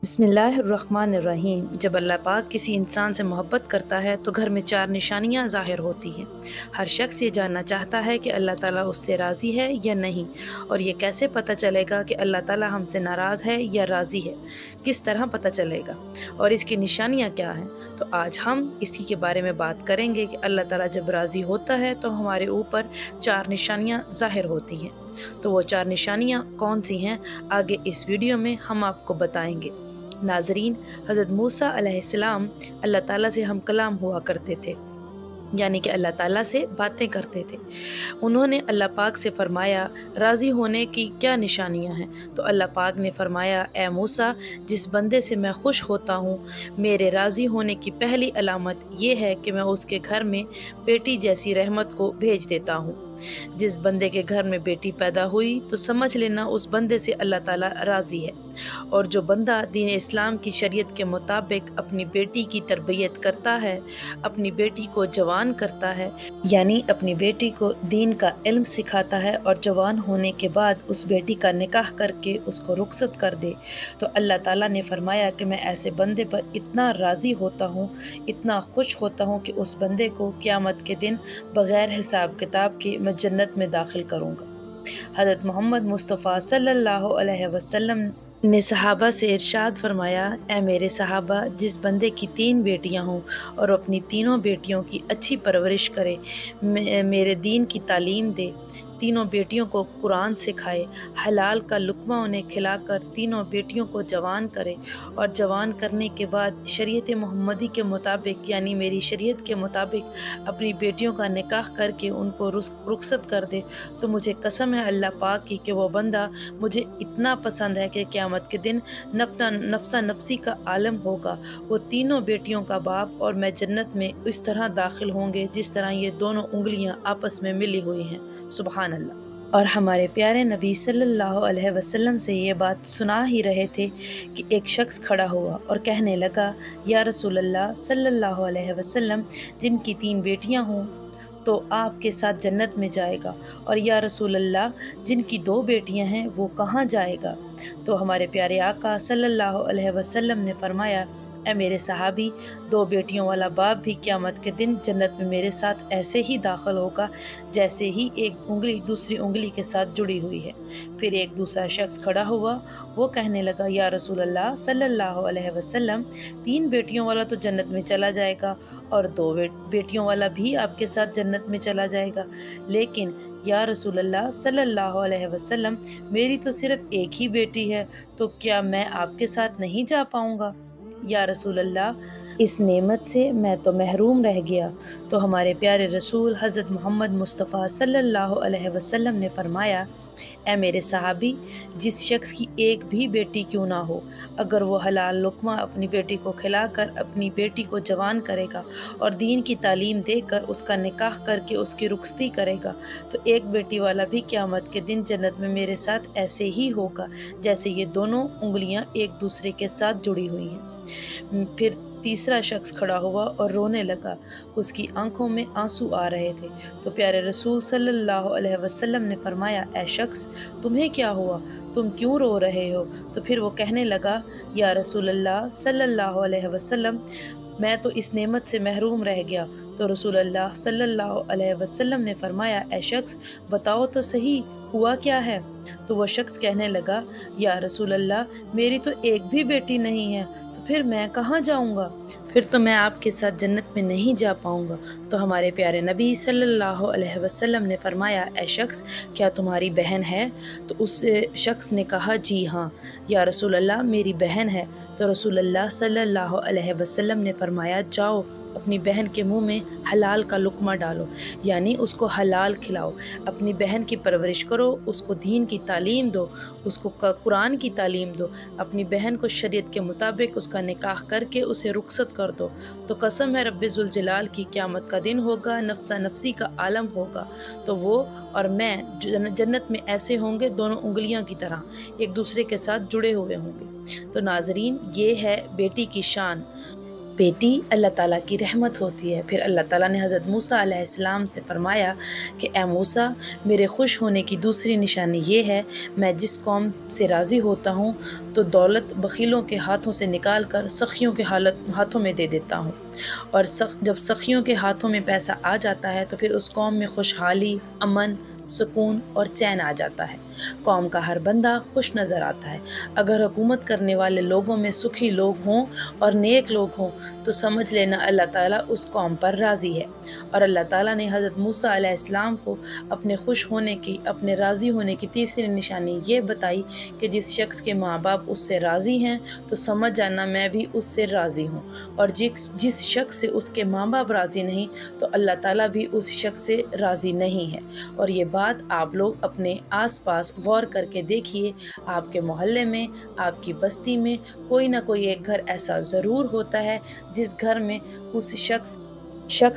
बिस्मिल्लाहिर्रहमानिर्रहीम। जब अल्लाह पाक किसी इंसान से मोहब्बत करता है तो घर में 4 निशानियां ज़ाहिर होती हैं। हर शख्स ये जानना चाहता है कि अल्लाह ताला उससे राज़ी है या नहीं, और ये कैसे पता चलेगा कि अल्लाह ताला हमसे नाराज़ है या राज़ी है, किस तरह पता चलेगा और इसकी निशानियां क्या हैं। तो आज हम इसी के बारे में बात करेंगे कि अल्लाह ताला जब राज़ी होता है तो हमारे ऊपर 4 निशानियां ज़ाहिर होती हैं। तो वो 4 निशानियां कौन सी हैं, आगे इस वीडियो में हम आपको बताएंगे। नाजरीन, हज़रत मूसा अलैहिस्सलाम अल्लाह ताला से हम कलाम हुआ करते थे, यानी कि अल्लाह ताला से बातें करते थे। उन्होंने अल्लाह पाक से फरमाया, राज़ी होने की क्या निशानियां हैं? तो अल्लाह पाक ने फरमाया, ए मूसा, जिस बंदे से मैं खुश होता हूँ, मेरे राज़ी होने की पहली अलामत ये है कि मैं उसके घर में बेटी जैसी रहमत को भेज देता हूँ। जिस बंदे के घर में बेटी पैदा हुई तो समझ लेना उस बंदे से अल्लाह ताला राज़ी है। और जो बंदा दीन इस्लाम की शरीयत के मुताबिक अपनी बेटी की तरबियत करता है, अपनी बेटी को जवान करता है, यानी अपनी बेटी को दीन का इल्म सिखाता है और जवान होने के बाद उस बेटी का निकाह करके उसको रुखसत कर दे, तो अल्लाह ताला ने फरमाया कि मैं ऐसे बंदे पर इतना राज़ी होता हूँ, इतना खुश होता हूँ कि उस बंदे को क़यामत के दिन बग़ैर हिसाब किताब के मैं जन्नत में दाखिल करूँगा। हज़रत मोहम्मद मुस्तफ़ा सल्लल्लाहु अलैहि वसल्लम ने सहाबा से इरशाद फरमाया, ए मेरे सहाबा, जिस बंदे की 3 बेटियां हों और अपनी तीनों बेटियों की अच्छी परवरिश करे, मेरे दीन की तालीम दे, तीनों बेटियों को कुरान सिखाए, हलाल का लुक़मा उन्हें खिलाकर तीनों बेटियों को जवान करे और जवान करने के बाद शरीयत मोहम्मदी के मुताबिक, यानी मेरी शरीयत के मुताबिक अपनी बेटियों का निकाह करके उनको रुखसत कर दे, तो मुझे कसम है अल्लाह पाक की कि वो बंदा मुझे इतना पसंद है कि क़यामत के दिन नफ्सा नफ्सी का आलम होगा। वो तीनों बेटियों का बाप और मैं जन्नत में इस तरह दाखिल होंगे जिस तरह ये दोनों उंगलियां आपस में मिली हुई हैं। सुभान अल्लाह। और हमारे प्यारे नबी सल्लल्लाहु अलैहि वसल्लम से ये बात सुना ही रहे थे कि एक शख्स खड़ा हुआ और कहने लगा, या रसूल अल्लाह सल्लल्लाहु अलैहि वसल्लम, जिनकी 3 बेटियां हों तो आपके साथ जन्नत में जाएगा, और या रसूल अल्लाह, जिनकी 2 बेटियां हैं वो कहाँ जाएगा? तो हमारे प्यारे आका सल्लल्लाहु अलैहि वसल्लम ने फरमाया, ए मेरे सहाबी, 2 बेटियों वाला बाप भी क़यामत के दिन जन्नत में मेरे साथ ऐसे ही दाखिल होगा जैसे ही एक उंगली दूसरी उंगली के साथ जुड़ी हुई है। फिर एक दूसरा शख्स खड़ा हुआ, वो कहने लगा, या रसूल अल्लाह सल्लल्लाहु अलैहि वसल्लम, 3 बेटियों वाला तो जन्नत में चला जाएगा और 2 बेटियों वाला भी आपके साथ जन्नत में चला जाएगा, लेकिन या रसूल अल्लाह सल्लल्लाहु अलैहि वसल्लम, मेरी तो सिर्फ एक ही बेटी है, तो क्या मैं आपके साथ नहीं जा पाऊँगा? या रसूल अल्लाह, इस नेमत से मैं तो महरूम रह गया। तो हमारे प्यारे रसूल हज़रत मोहम्मद मुस्तफ़ा सल्लल्लाहु अलैहि वसल्लम ने फरमाया, ए मेरे सहाबी, जिस शख्स की एक भी बेटी क्यों ना हो, अगर वो हलाल लुक़मा अपनी बेटी को खिलाकर अपनी बेटी को जवान करेगा और दीन की तालीम देकर उसका निकाह करके उसकी रुखसती करेगा, तो एक बेटी वाला भी क़यामत के दिन जन्नत में मेरे साथ ऐसे ही होगा जैसे ये दोनों उंगलियां एक दूसरे के साथ जुड़ी हुई हैं। फिर तीसरा शख्स खड़ा हुआ और रोने लगा, उसकी आंखों में आंसू आ रहे थे। तो प्यारे रसूल सल्लल्लाहु अलैहि वसल्लम ने फरमाया, ए शख्स, तुम्हें क्या हुआ, तुम क्यों रो रहे हो? तो फिर वो कहने लगा, या रसूल अल्लाह सल्लल्लाहु अलैहि वसल्लम, मैं तो इस नेमत से महरूम रह गया। तो रसूल अल्लाह सल्लल्लाहु अलैहि वसल्लम ने फरमाया, ए शख्स, बताओ तो सही, हुआ क्या है? तो वह शख्स कहने लगा, या रसूल अल्लाह, मेरी तो एक भी बेटी नहीं है, तो फिर मैं कहाँ जाऊँगा? फिर तो मैं आपके साथ जन्नत में नहीं जा पाऊँगा। तो हमारे प्यारे नबी सल्लल्लाहु अलैहि वसल्लम ने फरमाया, ए शख्स, क्या तुम्हारी बहन है? तो उस शख्स ने कहा, जी हाँ या रसूल अल्लाह, मेरी बहन है। तो रसूल अल्लाह सल्लल्लाहु अलैहि वसल्लम ने फरमाया, जाओ अपनी बहन के मुंह में हलाल का लुक़मा डालो, यानी उसको हलाल खिलाओ, अपनी बहन की परवरिश करो, उसको दीन की तालीम दो, उसको कुरान की तालीम दो, अपनी बहन को शरीयत के मुताबिक उसका निकाह करके उसे रुखसत कर दो। तो कसम है रब्बे ज़ुल जलाल की, क़यामत का दिन होगा, नफ्सा नफ्सी का आलम होगा, तो वो और मैं जन्नत में ऐसे होंगे, दोनों उंगलियां की तरह एक दूसरे के साथ जुड़े हुए होंगे। तो नाजरीन, ये है बेटी की शान। बेटी अल्लाह ताला की रहमत होती है। फिर अल्लाह ताला ने हज़रत मूसा अलैहिस्सलाम से फरमाया कि ए मूसा, मेरे खुश होने की दूसरी निशानी ये है, मैं जिस कौम से राज़ी होता हूँ तो दौलत बखीलों के हाथों से निकाल कर सखियों के हाथों में दे देता हूँ, और जब सखियों के हाथों में पैसा आ जाता है तो फिर उस कौम में खुशहाली, अमन, सुकून और चैन आ जाता है। कौम का हर बंदा खुश नज़र आता है। अगर हुकूमत करने वाले लोगों में सुखी लोग हों और नेक लोग हों तो समझ लेना अल्लाह ताला उस कौम पर राज़ी है। और अल्लाह ताला ने हज़रत मूसा अलैहिस्सलाम को अपने खुश होने की, अपने राज़ी होने की तीसरी निशानी ये बताई कि जिस शख्स के माँ बाप उससे राज़ी हैं तो समझ जाना मैं भी उससे राज़ी हूँ, और जिस शख्स से उसके माँ बाप राज़ी नहीं तो अल्लाह ताला भी उस शख्स से राज़ी नहीं है। और ये बात आप लोग अपने आसपास गौर करके देखिए, आपके मोहल्ले में, आपकी बस्ती में कोई ना कोई एक घर ऐसा ज़रूर होता है जिस घर में उस शख्स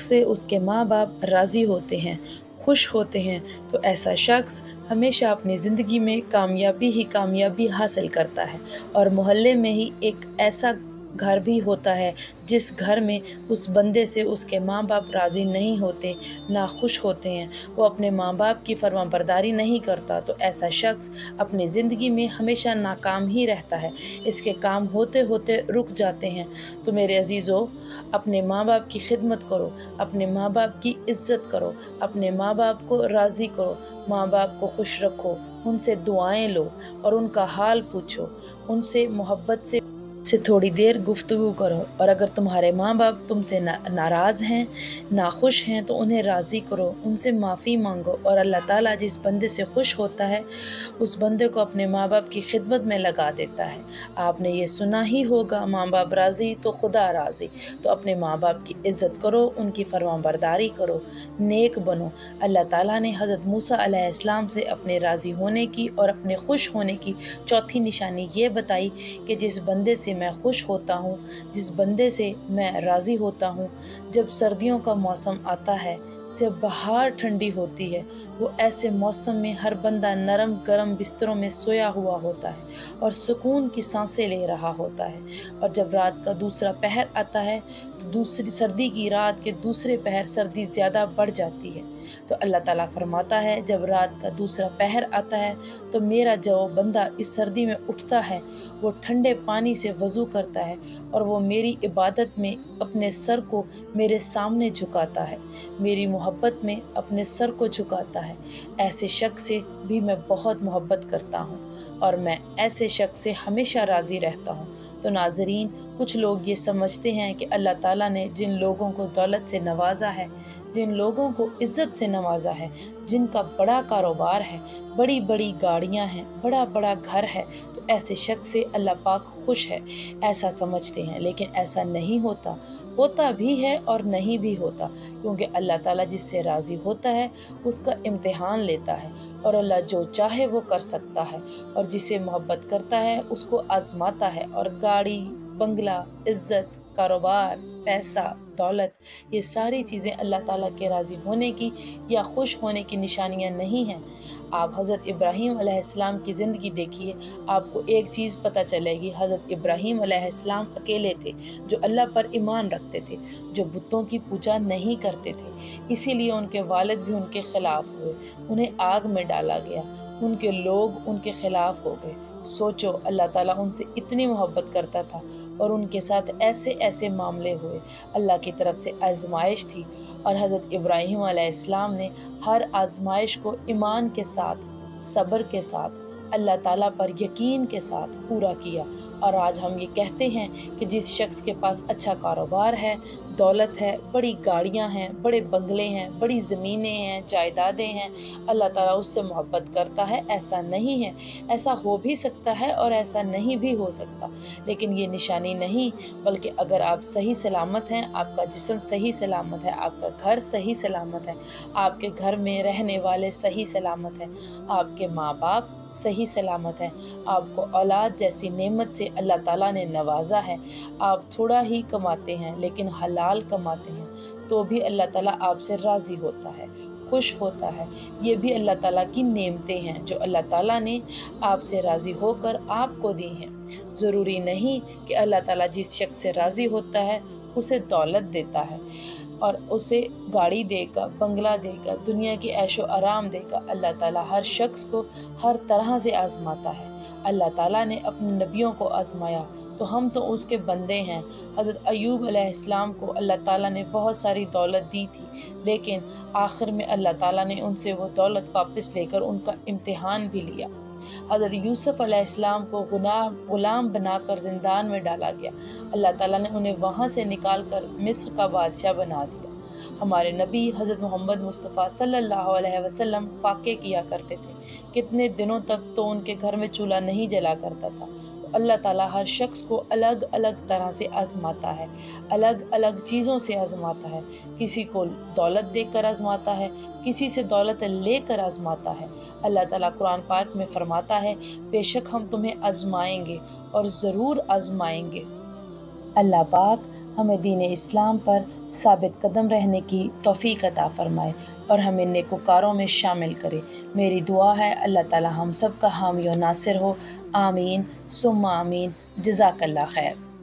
से उसके माँ बाप राज़ी होते हैं, खुश होते हैं। तो ऐसा शख्स हमेशा अपनी ज़िंदगी में कामयाबी हासिल करता है। और मोहल्ले में ही एक ऐसा घर भी होता है जिस घर में उस बंदे से उसके माँ बाप राज़ी नहीं होते, ना खुश होते हैं, वो अपने माँ बाप की फरमाबरदारी नहीं करता, तो ऐसा शख्स अपनी ज़िंदगी में हमेशा नाकाम ही रहता है। इसके काम होते होते रुक जाते हैं। तो मेरे अजीज़ों, अपने माँ बाप की खिदमत करो, अपने माँ बाप की इज़्ज़त करो, अपने माँ बाप को राज़ी करो, माँ बाप को खुश रखो, उनसे दुआएं लो और उनका हाल पूछो, उनसे मोहब्बत से थोड़ी देर गुफ्तगू करो। और अगर तुम्हारे माँ बाप तुमसे नाराज़ हैं, नाखुश हैं, तो उन्हें राज़ी करो, उनसे माफ़ी मांगो। और अल्लाह ताला जिस बंदे से खुश होता है उस बंदे को अपने माँ बाप की खिदमत में लगा देता है। आपने ये सुना ही होगा, माँ बाप राज़ी तो खुदा राज़ी। तो अपने माँ बाप की इज़्ज़त करो, उनकी फरमाबरदारी करो, नेक बनो। अल्लाह ताला ने हज़रत मूसा अलैहिस्सलाम से अपने राज़ी होने की और अपने खुश होने की चौथी निशानी ये बताई कि जिस बंदे से मैं खुश होता हूँ, जिस बंदे से मैं राज़ी होता हूँ, जब सर्दियों का मौसम आता है, जब बहार ठंडी होती है, वो ऐसे मौसम में हर बंदा नरम गरम बिस्तरों में सोया हुआ होता है और सुकून की सांसें ले रहा होता है। और जब रात का दूसरा पहर आता है तो दूसरी सर्दी की रात के दूसरे पहर सर्दी ज़्यादा बढ़ जाती है। तो अल्लाह ताला फरमाता है, जब रात का दूसरा पहर आता है तो मेरा जो बंदा इस सर्दी में उठता है वो ठंडे पानी से वज़ू करता है और वो मेरी इबादत में अपने सर को मेरे सामने झुकाता है, मेरी मोहब्बत में अपने सर को झुकाता है। ऐसे शख्स से भी मैं बहुत मोहब्बत करता हूँ और मैं ऐसे शख्स से हमेशा राज़ी रहता हूँ। तो नाज़रीन, कुछ लोग ये समझते हैं कि अल्लाह ताला ने जिन लोगों को दौलत से नवाजा है, जिन लोगों को इज़्ज़त से नवाजा है, जिनका बड़ा कारोबार है, बड़ी बड़ी गाड़ियाँ हैं, बड़ा बड़ा घर है, तो ऐसे शख्स से अल्लाह पाक खुश है, ऐसा समझते हैं। लेकिन ऐसा नहीं होता, होता भी है और नहीं भी होता, क्योंकि अल्लाह ताला जिससे राज़ी होता है उसका इम्तिहान लेता है और अल्लाह जो चाहे वो कर सकता है, और जिसे मोहब्बत करता है उसको आज़माता है। और गाड़ी, बंगला, इज़्ज़त, कारोबार, पैसा, दौलत, ये सारी चीज़ें अल्लाह ताला के राज़ी होने की या खुश होने की निशानियाँ नहीं हैं। आप हज़रत इब्राहीम अलैहिस्सलाम की ज़िंदगी देखिए, आपको एक चीज़ पता चलेगी। हज़रत इब्राहीम अलैहिस्सलाम अकेले थे जो अल्लाह पर ईमान रखते थे, जो बुतों की पूजा नहीं करते थे। इसीलिए उनके वालिद भी उनके ख़िलाफ़ हुए, उन्हें आग में डाला गया, उनके लोग उनके ख़िलाफ़ हो गए। सोचो, अल्लाह ताला उनसे इतनी मोहब्बत करता था और उनके साथ ऐसे ऐसे मामले हुए। अल्लाह की तरफ से आज़माइश थी और हज़रत इब्राहीम अलैहिस्सलाम ने हर आज़माइश को ईमान के साथ, सब्र के साथ, अल्लाह ताला पर यकीन के साथ पूरा किया। और आज हम ये कहते हैं कि जिस शख्स के पास अच्छा कारोबार है, दौलत है, बड़ी गाड़ियां हैं, बड़े बंगले हैं, बड़ी ज़मीनें हैं, जायदादें हैं, अल्लाह ताला उससे मोहब्बत करता है, ऐसा नहीं है। ऐसा हो भी सकता है और ऐसा नहीं भी हो सकता, लेकिन ये निशानी नहीं, बल्कि अगर आप सही सलामत हैं, आपका जिस्म सही सलामत है, आपका घर सही सलामत है, आपके घर में रहने वाले सही सलामत हैं, आपके माँ बाप सही सलामत है, आपको औलाद जैसी नेमत से अल्लाह ताला ने नवाजा है, आप थोड़ा ही कमाते हैं लेकिन हलाल कमाते हैं, तो भी अल्लाह ताला आपसे राज़ी होता है, खुश होता है। ये भी अल्लाह ताला की नेमतें हैं जो अल्लाह ताला ने आपसे राज़ी होकर आपको दी हैं। ज़रूरी नहीं कि अल्लाह ताला जिस शख्स से राज़ी होता है اسے دولت دیتا ہے اور اسے گاڑی دے گا، بنگلہ دے گا، دنیا کی عیش و آرام دے گا۔ اللہ تعالیٰ ہر شخص کو ہر طرح سے آزماتا ہے۔ اللہ تعالیٰ نے اپنے نبیوں کو آزمایا تو ہم تو اس کے بندے ہیں۔ حضرت ایوب علیہ السلام کو اللہ تعالیٰ نے بہت ساری دولت دی تھی، لیکن آخر میں اللہ تعالیٰ نے ان سے وہ دولت واپس لے کر ان کا امتحان بھی لیا۔ حضرت یوسف علیہ السلام کو غلام بنا کر زندان میں ڈالا گیا، اللہ تعالیٰ نے انہیں وہاں سے نکال کر مصر کا بادشاہ بنا دیا۔ ہمارے نبی حضرت محمد مصطفیٰ صلی اللہ علیہ وسلم فاقے کیا کرتے تھے، کتنے دنوں تک تو ان کے گھر میں چولہا نہیں جلا کرتا تھا۔ اللہ تعالیٰ ہر شخص کو الگ الگ طرح سے آزماتا ہے، الگ الگ چیزوں سے آزماتا ہے۔ کسی کو دولت دے کر آزماتا ہے، کسی سے دولت لے کر آزماتا ہے۔ اللہ تعالیٰ قرآن پاک میں فرماتا ہے، بے شک ہم تمہیں آزمائیں گے اور ضرور آزمائیں گے۔ اللہ پاک ہمیں دین اسلام پر ثابت قدم رہنے کی توفیق عطا فرمائے اور ہمیں نیکوکاروں میں شامل کرے۔ میری دعا ہے اللہ تعالی ہم سب کا حامی و ناصر ہو۔ آمین ثم آمین۔ جزاک اللہ خیر۔